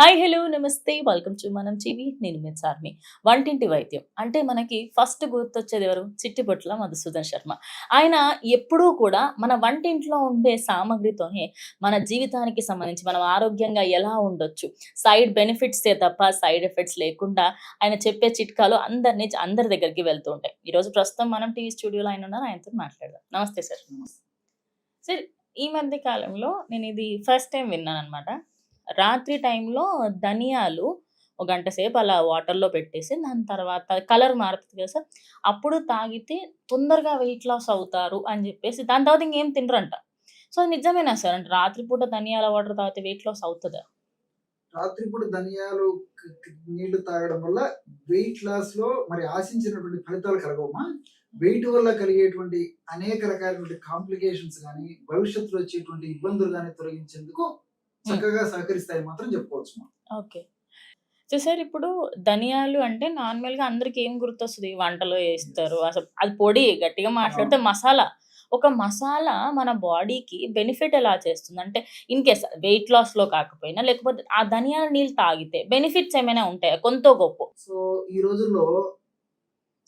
Hi! Hello! నమస్తే. Welcome to మనం TV. నేను మీ చార్మి. వంటింటి వైద్యం అంటే మనకి ఫస్ట్ గుర్తొచ్చేది ఎవరు? చిట్టిపొట్ల మధుసూదన్ శర్మ. ఆయన ఎప్పుడూ కూడా మన వంటింట్లో ఉండే సామాగ్రితోనే మన జీవితానికి సంబంధించి మనం ఆరోగ్యంగా ఎలా ఉండొచ్చు, సైడ్ బెనిఫిట్సే తప్ప సైడ్ ఎఫెక్ట్స్ లేకుండా ఆయన చెప్పే చిట్కాలు అందరి దగ్గరికి వెళ్తూ ఉంటాయి. ఈరోజు ప్రస్తుతం మనం టీవీ స్టూడియోలో ఆయన ఉన్నారు. ఆయనతో మాట్లాడదాం. నమస్తే సార్. సార్, ఈ మధ్య కాలంలో నేనిది ఫస్ట్ టైమ్ విన్నాననమాట. రాత్రి టైంలో ధనియాలు ఒక గంట సేపు అలా వాటర్‌లో పెట్టేసి, దాని తర్వాత కలర్ మారుతది కదా సార్! అప్పుడు తాగితే తొందరగా వెయిట్ లాస్ అవుతారు అని జెప్పేసి, దాని తర్వాత ఇంకేం తినరంట. సో, నిజమేనా సార్? అంటే రాత్రి పూట ధనియాల వాటర్ తాగితే వెయిట్ లాస్ అవుతదా? రాత్రిపూట ధనియాలు నీళ్లు తాగడం వల్ల వెయిట్ లాస్‌లో మరి ఆశించినటువంటి ఫలితాలు కలగవమ్మా? వెయిట్ వల్ల కలిగేటువంటి అనేక రకాలైనటువంటి కాంప్లికేషన్స్ గాని, భవిష్యత్తులో వచ్చేటువంటి ఇబ్బందులు గాని తొలగించేందుకు హ్మ్. చక్కగా సహకరిస్తాయని మాత్రం చెప్పుకోవచ్చుమా. ఓకే. సో, సార్ ఇప్పుడు ధనియాలు అంటే నార్మల్‌గా అందరికి ఏం గుర్తొస్తది? వంటలో ఏస్తారు. అసలు అది పొడి గట్టిగా మాట్లాడితే అవును. మసాలా. ఒక మసాలా మన బాడీకి బెనిఫిట్ ఎలా చేస్తుంది? అంటే ఇన్ కేస్ వెయిట్ లాస్‌లో కాకపోయినా లేకపోతే ఆ ధనియాల నీళ్ళు తాగితే బెనిఫిట్స్ ఏమైనా ఉంటాయా? కొంతో గొప్పో? సో, ఈ రోజుల్లో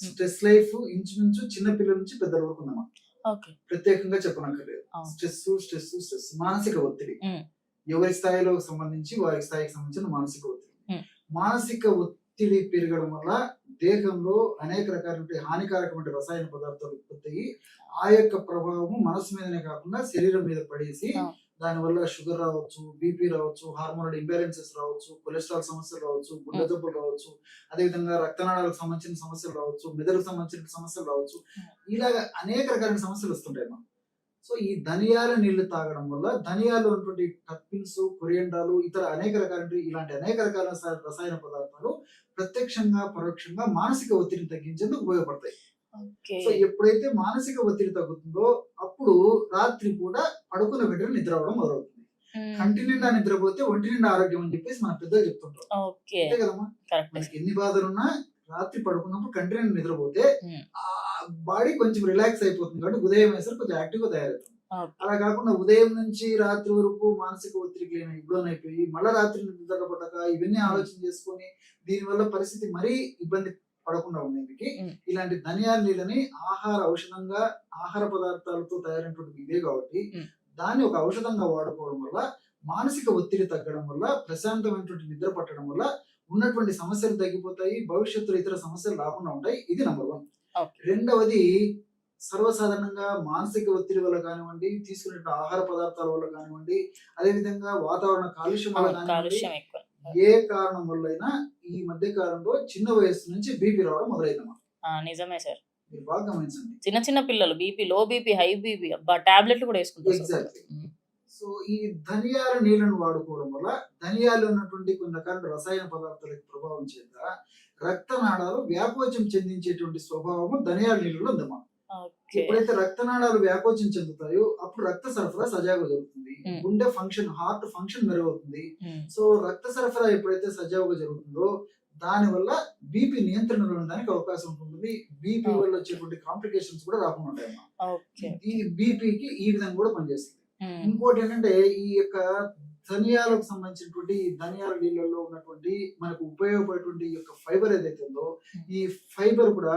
హ్మ్. స్ట్రెస్ లైఫ్ ఇంచుమించు చిన్న పిల్లల నుంచి పెద్దల వరకు ఉందమ్మా. ఓకే. ప్రత్యేకంగా చెప్పనక్కర్లేదు. అవును. స్ట్రెస్ మానసిక ఒత్తిడి. హ్మ్. ఎవరి స్థాయిలో సంబంధించి వారి స్థాయికి సంబంధించిన మానసిక ఒత్తిడి. హ్మ్. మానసిక ఒత్తిడి పెరగడం వల్ల దేహంలో అనేక రకాలైన హానికారకమైన రసాయన పదార్థాలు ఉత్పత్తి అయ్యి, ఆ యొక్క ప్రభావము మనసు మీదనే కాకుండా శరీరం మీద పడేసి, అవును. దానివల్ల షుగర్ రావచ్చు, బీపీ రావచ్చు, హార్మోనల్ ఇంబాలెన్సెస్ రావచ్చు, కొలెస్ట్రాల్ సమస్యలు రావచ్చు, గుండె హ్మ్. జబ్బులు రావచ్చు, అదేవిధంగా రక్తనాళాలకు సంబంధించిన సమస్యలు రావచ్చు, మెదడుకు సంబంధించిన సమస్యలు రావచ్చు. హ్మ్. ఇలాగ అనేక రకాలైన సమస్యలు వస్తుంటాయి మనకు. సో, ఈ ధనియాల నీళ్లు తాగడం వల్ల ధనియాల్లో ఉన్నటువంటి టర్పిన్స్, కొరియండాలు, ఇతర అనేక రకాలైనటువంటి ఇలాంటి అనేక రకాల రసాయన పదార్థాలు ప్రత్యక్షంగా, పరోక్షంగా మానసిక ఒత్తిడిని తగ్గించేందుకు ఉపయోగపడతాయి. ఓకే. సో, ఎప్పుడైతే మానసిక ఒత్తిడి తగ్గుతుందో అప్పుడు రాత్రి పూట పడుకున్న వెంటనే నిద్ర అవ్వడం మొదలవుతుంది. కంటి నిండా హ్మ్. నిద్రపోతే ఒంటి నిండా ఆరోగ్యం అని చెప్పేసి మన పెద్దలు చెప్తుంటారు. ఓకే. అంతే కదమ్మా! కరెక్టే మనకి సార్. ఎన్ని బాధలున్నా రాత్రి పడుకున్నప్పుడు కంటి నిండా నిద్రపోతే హ్మ్. బాడీ కొంచెం రిలాక్స్ అయిపోతుంది కాబట్టి ఉదయం అయ్యేసరికి కొంచెం యాక్టివ్‌గా తయారవుతుంది. ఓకే. అలా కాకుండా ఉదయం నుంచి రాత్రి వరకు మానసిక ఒత్తిడికి లోనైపోయి మళ్ళా రాత్రి నిద్రపట్టక ఇవన్నీ హ్మ్. ఆలోచన చేసుకొని దీనివల్ల పరిస్థితి మరీ ఇబ్బంది పడకుండా ఉండేందుకు హ్మ్. ఇలాంటి ధనియాల నీళ్ళని ఔషధంగా ఆహార పదార్థాలతో తయారైనటువంటి ఇదే కాబట్టి హ్మ్. దాన్ని ఒక ఔషధంగా వాడుకోవడం వల్ల మానసిక ఒత్తిడి తగ్గడం వల్ల ప్రశాంతమైనటువంటి నిద్ర పట్టడం వల్ల ఉన్నటువంటి సమస్యలు తగ్గిపోతాయి. భవిష్యత్తులో ఇతర సమస్యలు రాకుండా ఉంటాయి. ఇది నంబర్ 1. ఓకే. రెండవది సర్వసాధారణంగా మానసిక ఒత్తిడి వల్ల కానివ్వండి, తీసుకునే ఆహార పదార్థాల వల్ల కానివ్వండి, అదేవిధంగా వాతావరణ కాలుష్యం వల్ల అవును. కానివ్వండి, కాలుష్యం ఎక్కువ. ఏ కారణం వల్లైనా ఈ మధ్య కాలంలో చిన్న వయస్సు నుంచి బీపీ రావడం మొదలైందన్నమాట. ఆ! నిజమే సార్. మీరు బాగా గమనించండి. చిన్న చిన్న పిల్లలు BP, low BP, high BP అబ్బా! టాబ్లెట్‌లు కూడా యేసుకుంటారు సార్ కొందరు. ఎగ్జాక్ట్‌లీ. హ్మ్. సో, ఈ ధనియాల నీళ్ళను వాడుకోవడం వల్ల ధనియాల్లో ఉన్నటువంటి కొన్ని రకాల రసాయన పదార్థాల యొక్క ప్రభావం చేత రక్తనాళాలు వ్యాకోచం చెందించేటువంటి స్వభావము ధనియాల నీళ్ళలో ఉందన్నమాట. ఓకే. ఎప్పుడైతే రక్తనాళాలు వ్యాకోచం చెందుతాయో అప్పుడు రక్త సరఫరా సజావుగా జరుగుతుంది. హ్మ్. గుండె ఫంక్షన్, హార్ట్ ఫంక్షన్ మెరుగవుతుంది. హ్మ్. సో, రక్త సరఫరా ఎప్పుడైతే సజావుగా జరుగుతుందో దానివల్ల బీపీ నియంత్రణలో ఉండడానికి అవకాశం ఉంటుంది. బీపీ వల్ల ఓకే. వచ్చేటువంటి కాంప్లికేషన్స్ కూడా రాకుండా ఉంటాయన్నమాట. ఓకే. ఈ బీపీకి ఈ విధంగా కూడా పనిచేస్తుంది. హ్మ్. ఇంకోటి ఏంటంటే ఈ యొక్క ధనియాలకు సంబంధించినటువంటి ధనియాల నీళ్ళలో ఉన్నటువంటి మనకు ఉపయోగపడేటువంటి ఈ యొక్క ఫైబర్ ఏదైతే ఉందో హ్మ్. ఈ ఫైబర్ కూడా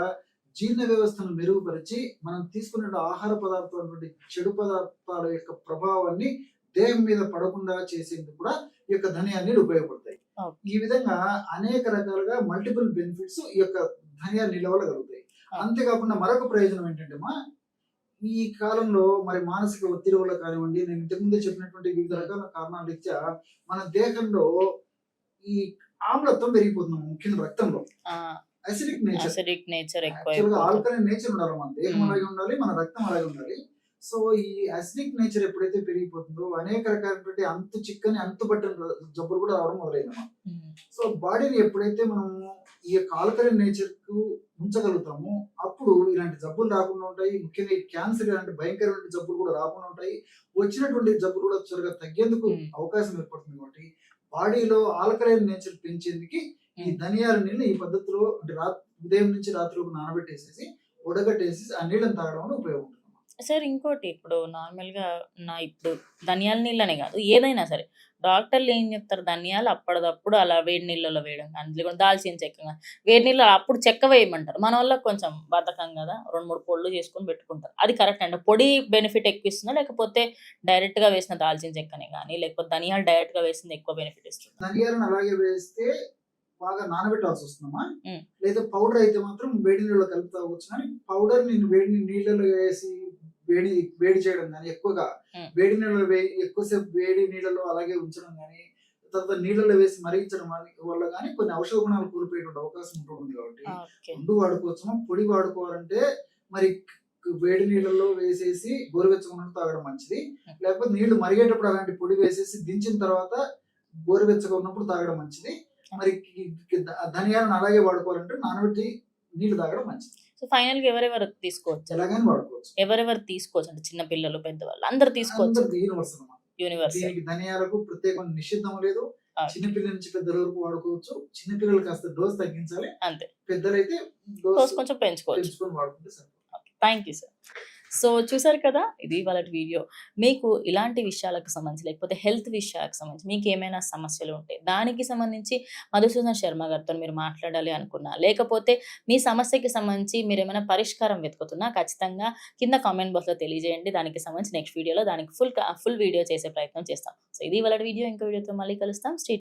జీర్ణ వ్యవస్థను మెరుగుపరిచి మనం తీసుకున్న ఆహార పదార్థాలు చెడు పదార్థాల యొక్క ప్రభావాన్ని దేహం మీద పడకుండా చేసేందుకు కూడా ఈ యొక్క ధనియాల నీళ్ళు ఉపయోగపడతాయి. ఓకే. ఈ విధంగా అనేక రకాలుగా మల్టిపుల్ బెనిఫిట్స్ ఈ యొక్క ధనియాల నీళ్ళ వల్ల కలుగుతాయి. అంతేకాకుండా మరొక ప్రయోజనం ఏంటంటే ఈ కాలంలో మరి మానసిక ఒత్తిడి వల్ల కానివ్వండి, నేను ఇంతకుముందే చెప్పినటువంటి వివిధ రకాల కారణాల రీత్యా మన దేహంలో ఈ ఆమ్లత్వం పెరిగిపోతుంది ముఖ్యంగా రక్తంలో. ఆ! Acidic nature. అసిడిక్ నేచర్ యాక్చువల్‌గా ఎక్కువైపోతుంది. ఆల్కలైన్ నేచర్ ఉండాలి. మన దేహం హ్మ్. అలాగే ఉండాలి. మన రక్తం అలాగే ఉండాలి. సో, ఈ అసిడిక్ నేచర్ ఎప్పుడైతే పెరిగిపోతుందో అనేక రకాలైనటువంటి అంతు చిక్కని అంతుబట్టని జబ్బులు కూడా రావడం మొదలైందన్నమాట. హ్మ్. సో, బాడీని ఎప్పుడైతే మనము ఈ యొక్క ఆల్కలైన్ నేచర్‌కు ఉంచగలుగుతామో అప్పుడు ఇలాంటి జబ్బులు రాకుండా ఉంటాయి. ముఖ్యంగా ఈ క్యాన్సర్ ఇలాంటి భయంకరమైన జబ్బులు కూడా రాకుండా ఉంటాయి. వచ్చినటువంటి జబ్బులు కూడా త్వరగా తగ్గేందుకు హ్మ్. అవకాశం ఏర్పడుతుంది కాబట్టి బాడీలో ఆల్కలైన్ నేచర్ పెంచేందుకు ఈ హ్మ్. ధనియాల నీళ్ళు ఈ పద్ధతిలో అంటే ఉదయం నుంచి రాత్రి వరకు నానబెట్టేసేసి, ఉడకట్టేసేసి ఆ నీళ్ళని తాగడం వల్ల ఉపయోగం ఉంటుంది. సార్ ఇంకోటి ఇప్పుడు నార్మల్‌గా ఇప్పుడు ధనియాల నీళ్ళనే గాదు. ఏదైనా సరే డాక్టర్‌లు ఏం జెప్తారు ధనియాలు అప్పటిదప్పుడు అలా వేడి నీళ్ళలో వేయడం గాని, లేకుంటే దాల్చిన చెక్క గాని, వేడి నీళ్ళలో అప్పుడు చెక్క వేయమంటారు. మనోళ్ళకి కొంచెం బద్ధకం గదా! 2, 3 పొడులు చేసుకొని పెట్టుకుంటారు. అది కరెక్ట్ అండి. పొడి బెనిఫిట్ ఎక్కువిస్తుందా? లేకపోతే డైరెక్ట్‌గా వేసిన దాల్చిన చెక్కనే గాని, లేకపోతే ధనియాలు డైరెక్ట్‌గా వేసింది ఎక్కువ బెనిఫిట్ ఇస్తుందా? ధనియాలను అలాగే వేస్తే బాగా నానబెట్టాల్సొస్తుందమ్మా. హ్మ్. లేదా పౌడర్ అయితే మాత్రం వేడి నీళ్ళలో కలిపి తాగొచ్చు గానీ, పౌడర్ నేను వేడి నీళ్ళలో వేసి వేడి వేడి చేయడం గానీ, ఎక్కువగా హ్మ్. వేడి నీళ్ళలో ఎక్కువసేపు వేడి నీళ్ళలో అలాగే ఉంచడం గానీ, తర్వాత నీళ్ళలో వేసి మరిగించడం వల్ల గానీ కొన్ని ఔషధ గుణాలు కోల్పోయేటువంటి అవకాశం ఉంటుంది కాబట్టి, ఓకే. 2 వాడుకోవచ్చును. పొడి వాడుకోవాలంటే మరి వేడి నీళ్ళలో వేసేసి గోరువెచ్చగా ఉన్నప్పుడు తాగడం మంచిది. హ్మ్. లేకపోతే నీళ్లు మరిగేటప్పుడు అలాంటి పొడి వేసేసి దించిన తర్వాత గోరువెచ్చగా ఉన్నప్పుడు తాగడం మంచిది. మరి ధనియాలను అలాగే వాడుకోవాలంటే నానబెట్టి నీళ్లు తాగడం మంచిది. సో, ఫైనల్‌గా ఎవరెవరు తీసుకోవచ్చు? ఎలాగైనా వాడుకోవచ్చు. ఎవరెవరు తీసుకోవచ్చు? అంటే చిన్న పిల్లలు, పెద్దవాళ్ళు అందరూ తీసుకోవచ్చా? అందరిది యూనివర్సల్ అన్నమాట. యూనివర్సల్. దీనికి ధనియాలకు ప్రత్యేకమైన నిషిద్ధం లేదు. ఓకే. చిన్నపిల్లల నుంచి పెద్దల వరకు వాడుకోవచ్చు. చిన్నపిల్లలు కాస్త డోస్ తగ్గించాలి. అంతే. పెద్దలైతే డోస్ డోస్ కొంచెం పెంచుకోవచ్చు. పెంచుకొని వాడుకుంటే సరిపోతుంది. Thank you sir. సో, చూసారు కదా! ఇది ఇవాళటి వీడియో. మీకు ఇలాంటి విషయాలకు సంబంధించి లేకపోతే హెల్త్ విషయాలకు సంబంధించి మీకేమైనా సమస్యలు ఉంటే, దానికి సంబంధించి మధుసూదన్ శర్మ గారితో మీరు మాట్లాడాలి అనుకున్నా, లేకపోతే మీ సమస్యకి సంబంధించి మీరేమైనా పరిష్కారం వెతుకుతున్నా ఖచ్చితంగా కింద కామెంట్ బాక్స్‌లో తెలియజేయండి. దానికి సంబంధించి నెక్స్ట్ వీడియోలో దానికి ఫుల్ వీడియో చేసే ప్రయత్నం చేస్తాం. సో, ఇది ఇవాళటి వీడియో. ఇంకో వీడియోతో మళ్ళీ కలుస్తాం. స్టే